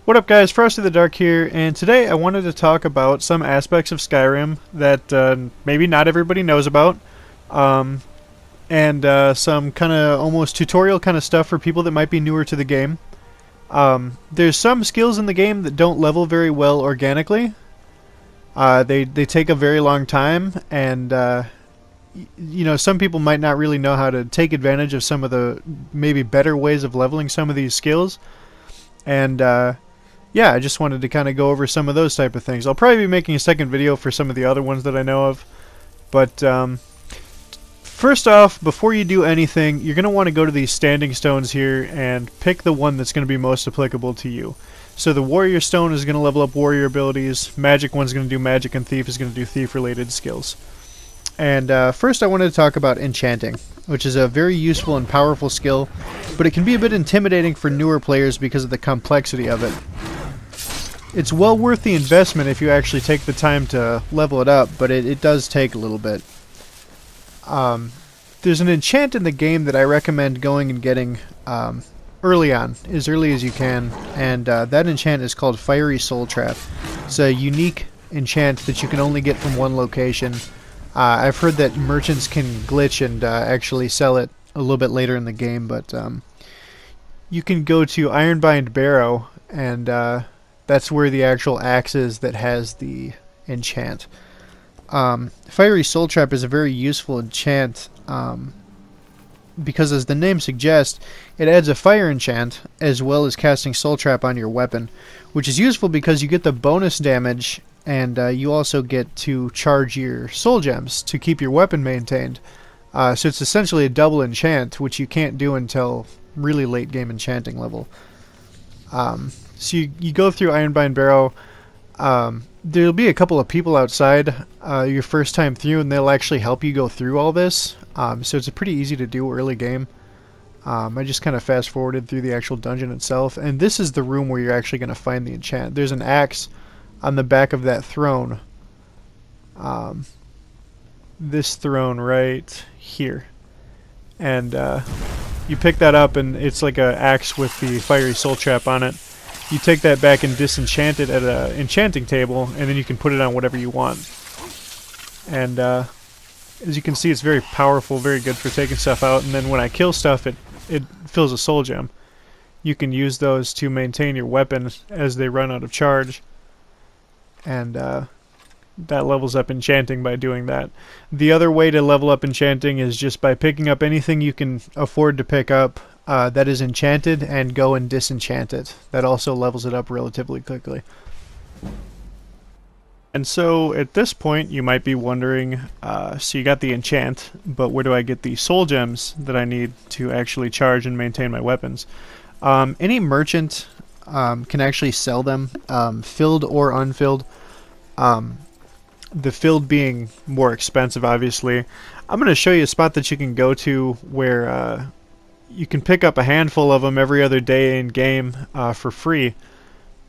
What up guys, Frosty the Dark here, and today I wanted to talk about some aspects of Skyrim that maybe not everybody knows about, and some kind of almost tutorial kind of stuff for people that might be newer to the game. There's some skills in the game that don't level very well organically. They take a very long time, and you know, some people might not really know how to take advantage of some of the maybe better ways of leveling some of these skills. And yeah, I just wanted to kind of go over some of those type of things. I'll probably be making a second video for some of the other ones that I know of. But first off, before you do anything, you're going to want to go to these standing stones here and pick the one that's going to be most applicable to you. So the warrior stone is going to level up warrior abilities, magic one's going to do magic, and thief is going to do thief related skills. And first I wanted to talk about enchanting, which is a very useful and powerful skill, but it can be a bit intimidating for newer players because of the complexity of it. It's well worth the investment if you actually take the time to level it up, but it does take a little bit. There's an enchant in the game that I recommend going and getting early on, as early as you can, and that enchant is called Fiery Soul Trap. It's a unique enchant that you can only get from one location. I've heard that merchants can glitch and actually sell it a little bit later in the game, but you can go to Ironbind Barrow, and that's where the actual axe is that has the enchant. Fiery Soul Trap is a very useful enchant because, as the name suggests, it adds a fire enchant as well as casting Soul Trap on your weapon, which is useful because you get the bonus damage, and you also get to charge your soul gems to keep your weapon maintained. So it's essentially a double enchant, which you can't do until really late game enchanting level. So you go through Ironbind Barrow. There'll be a couple of people outside your first time through, and they'll actually help you go through all this. So it's pretty easy to do early game. I just kind of fast forwarded through the actual dungeon itself, and this is the room where you're actually going to find the enchant. There's an axe on the back of that throne. This throne right here. And you pick that up, and it's like an axe with the Fiery Soul Trap on it. You take that back and disenchant it at an enchanting table, and then you can put it on whatever you want. And as you can see, it's very powerful, very good for taking stuff out. And then when I kill stuff, it fills a soul gem. You can use those to maintain your weapon as they run out of charge. And that levels up enchanting by doing that. The other way to level up enchanting is just by picking up anything you can afford to pick up that is enchanted and go and disenchant it. That also levels it up relatively quickly. And so at this point you might be wondering, so you got the enchant, but where do I get the soul gems that I need to actually charge and maintain my weapons? Any merchant can actually sell them, filled or unfilled. The filled being more expensive, obviously. I'm going to show you a spot that you can go to where you can pick up a handful of them every other day in game for free.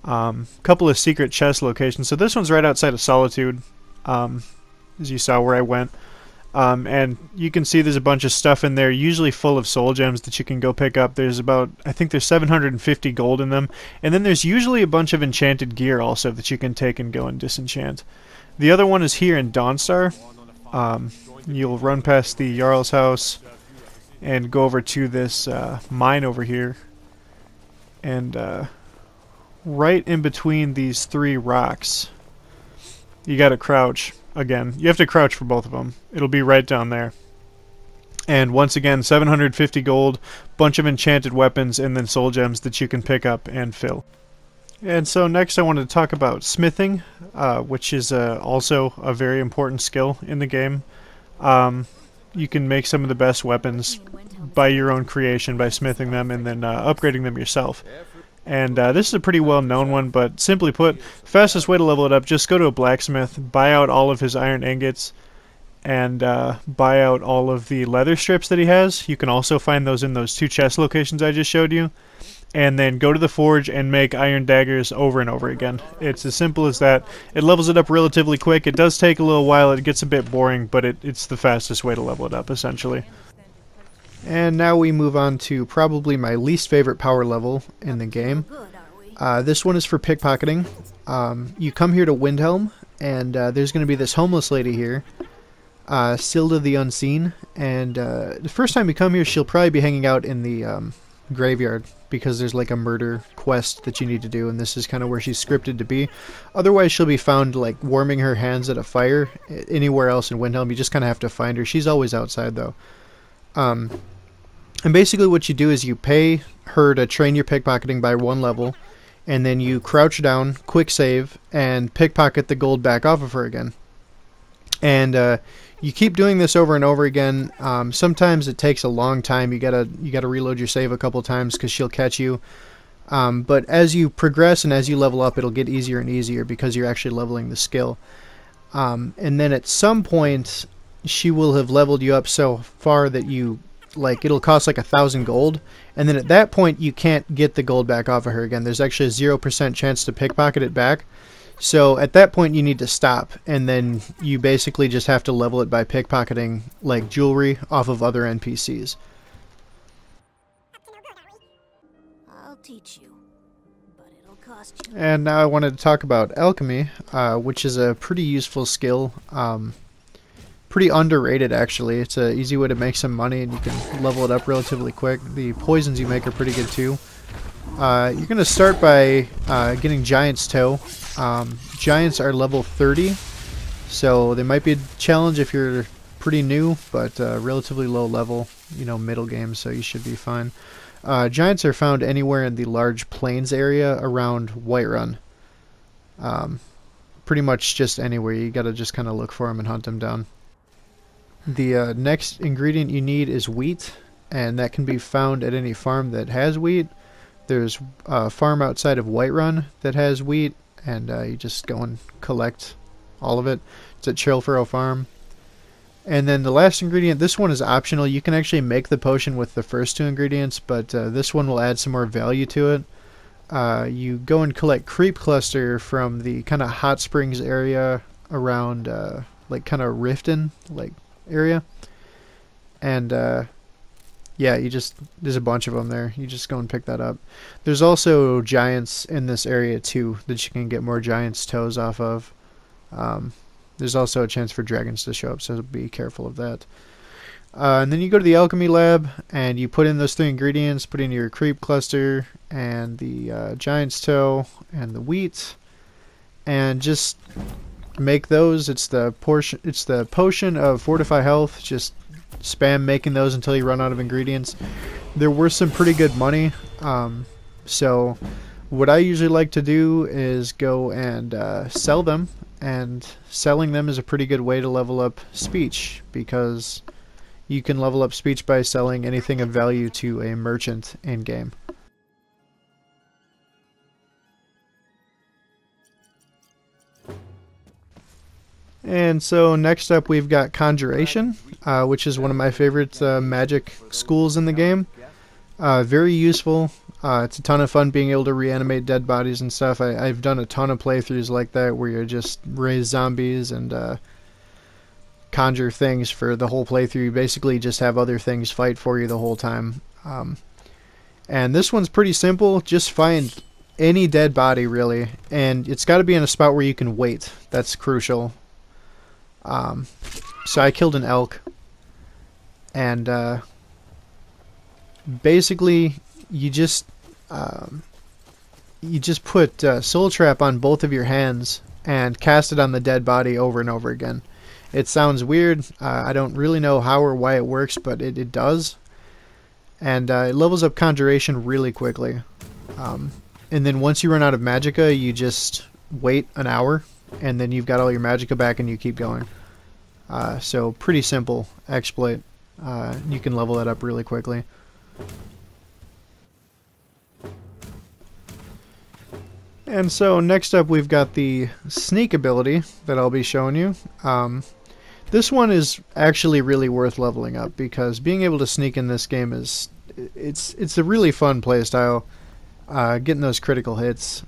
Couple of secret chest locations. So this one's right outside of Solitude, as you saw where I went. And you can see there's a bunch of stuff in there, usually full of soul gems that you can go pick up. There's about, I think there's 750 gold in them. And then there's usually a bunch of enchanted gear also that you can take and go and disenchant. The other one is here in Dawnstar. You'll run past the Jarl's house and go over to this mine over here. And right in between these three rocks, you gotta crouch. Again, you have to crouch for both of them. It'll be right down there. And once again, 750 gold, bunch of enchanted weapons, and then soul gems that you can pick up and fill. And so next I wanted to talk about smithing, which is also a very important skill in the game. You can make some of the best weapons by your own creation by smithing them and then upgrading them yourself. And this is a pretty well known one, but simply put, fastest way to level it up, just go to a blacksmith, buy out all of his iron ingots, and buy out all of the leather strips that he has. You can also find those in those two chest locations I just showed you. And then go to the forge and make iron daggers over and over again. It's as simple as that. It levels it up relatively quick. It does take a little while. It gets a bit boring, but it's the fastest way to level it up, essentially. And now we move on to probably my least favorite power level in the game, This one is for pickpocketing. You come here to Windhelm, and there's going to be this homeless lady here, Silda the Unseen, and the first time you come here, she'll probably be hanging out in the graveyard, because there's like a murder quest that you need to do, and this is kind of where she's scripted to be. Otherwise, she'll be found like warming her hands at a fire anywhere else in Windhelm. You just kind of have to find her. She's always outside, though. And basically what you do is you pay her to train your pickpocketing by 1 level, and then you crouch down, quick save, and pickpocket the gold back off of her again. And you keep doing this over and over again. Sometimes it takes a long time. You gotta reload your save a couple times because she'll catch you. But as you progress and as you level up, it'll get easier and easier because you're actually leveling the skill. And then at some point, she will have leveled you up so far that it'll cost like 1,000 gold, and then at that point you can't get the gold back off of her again. There's actually a 0% chance to pickpocket it back. So at that point you need to stop, and then you basically just have to level it by pickpocketing like jewelry off of other NPCs. I'll teach you, but it'll cost you. And now I wanted to talk about alchemy, which is a pretty useful skill. Pretty underrated, actually. It's an easy way to make some money, and you can level it up relatively quick. The poisons you make are pretty good too. You're going to start by getting Giant's Toe. Giants are level 30, so they might be a challenge if you're pretty new, but relatively low level, middle game, so you should be fine. Giants are found anywhere in the large plains area around Whiterun. Pretty much just anywhere. You got to just kind of look for them and hunt them down. The next ingredient you need is wheat, and that can be found at any farm that has wheat. There's a farm outside of Whiterun that has wheat, and you just go and collect all of it. It's at Chillfurrow Farm. And then the last ingredient, this one is optional. You can actually make the potion with the first 2 ingredients, but this one will add some more value to it. You go and collect Creep Cluster from the kind of hot springs area around like kind of Riften area, and yeah, there's a bunch of them there. You just go and pick that up. There's also giants in this area too that you can get more Giant's Toes off of. There's also a chance for dragons to show up, so be careful of that. And then you go to the alchemy lab and you put in those 3 ingredients, put in your creep cluster and the Giant's Toe and the wheat, and just make those. It's the potion of Fortify Health. Just spam making those until you run out of ingredients. They're worth some pretty good money. So what I usually like to do is go and sell them, and selling them is a pretty good way to level up speech, because you can level up speech by selling anything of value to a merchant in game. And so next up we've got Conjuration, which is one of my favorite magic schools in the game. Very useful. It's a ton of fun being able to reanimate dead bodies and stuff. I've done a ton of playthroughs like that where you just raise zombies and conjure things for the whole playthrough. You basically just have other things fight for you the whole time. And this one's pretty simple. Just find any dead body, really. And it's got to be in a spot where you can wait. That's crucial. So I killed an elk, and basically you just put Soul Trap on both of your hands and cast it on the dead body over and over again. It sounds weird. I don't really know how or why it works, but it does, and it levels up Conjuration really quickly. And then once you run out of magicka, you just wait an hour, and then you've got all your magicka back and you keep going. So pretty simple exploit. You can level that up really quickly. And so next up we've got the sneak ability that I'll be showing you. This one is actually really worth leveling up, because being able to sneak in this game it's a really fun playstyle. Getting those critical hits.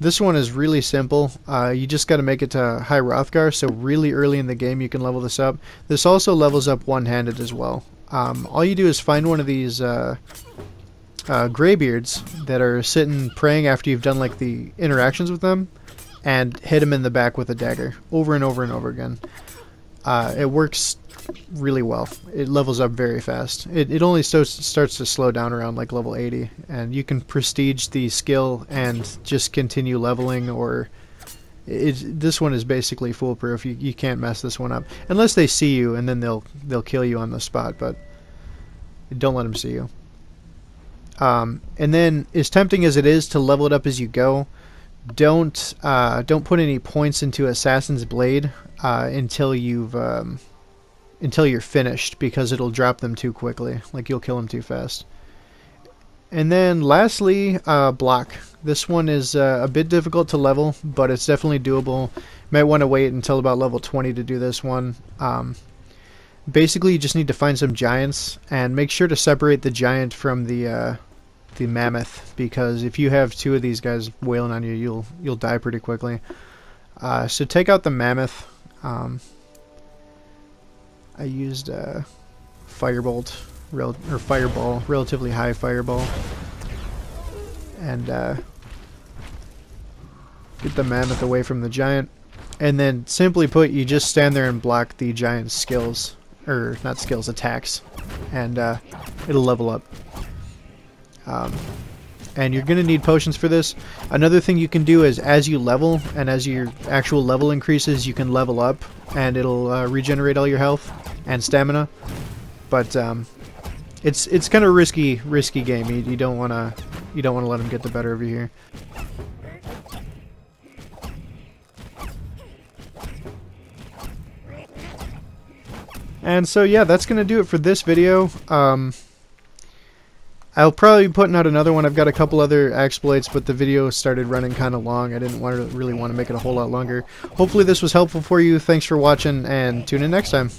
This one is really simple. You just got to make it to High Hrothgar, so really early in the game you can level this up. This also levels up one-handed as well. All you do is find one of these graybeards that are sitting praying after you've done like the interactions with them, and hit them in the back with a dagger over and over and over again. It works really well. It levels up very fast. It only starts to slow down around like level 80, and you can prestige the skill and just continue leveling, or this one is basically foolproof. You can't mess this one up unless they see you, and then they'll kill you on the spot, but don't let them see you. And then, as tempting as it is to level it up as you go, don't put any points into Assassin's Blade until you're finished, because it'll drop them too quickly. Like, you'll kill them too fast. And then lastly, block. This one is a bit difficult to level, but it's definitely doable. You might want to wait until about level 20 to do this one. Basically, you just need to find some giants and make sure to separate the giant from the mammoth, because if you have two of these guys wailing on you, you'll die pretty quickly. So take out the mammoth. I used firebolt, or fireball, relatively high fireball, and get the mammoth away from the giant. And then, simply put, you just stand there and block the giant's skills, or not skills, attacks, and it'll level up. And you're going to need potions for this. Another thing you can do is, as you level, and as your actual level increases, you can level up, and it'll regenerate all your health and stamina. But it's kind of risky game. You don't want to let them get the better of you here. And so yeah, that's going to do it for this video. I'll probably be putting out another one. I've got a couple other exploits, but the video started running kind of long. I didn't really want to make it a whole lot longer. Hopefully this was helpful for you. Thanks for watching, and tune in next time.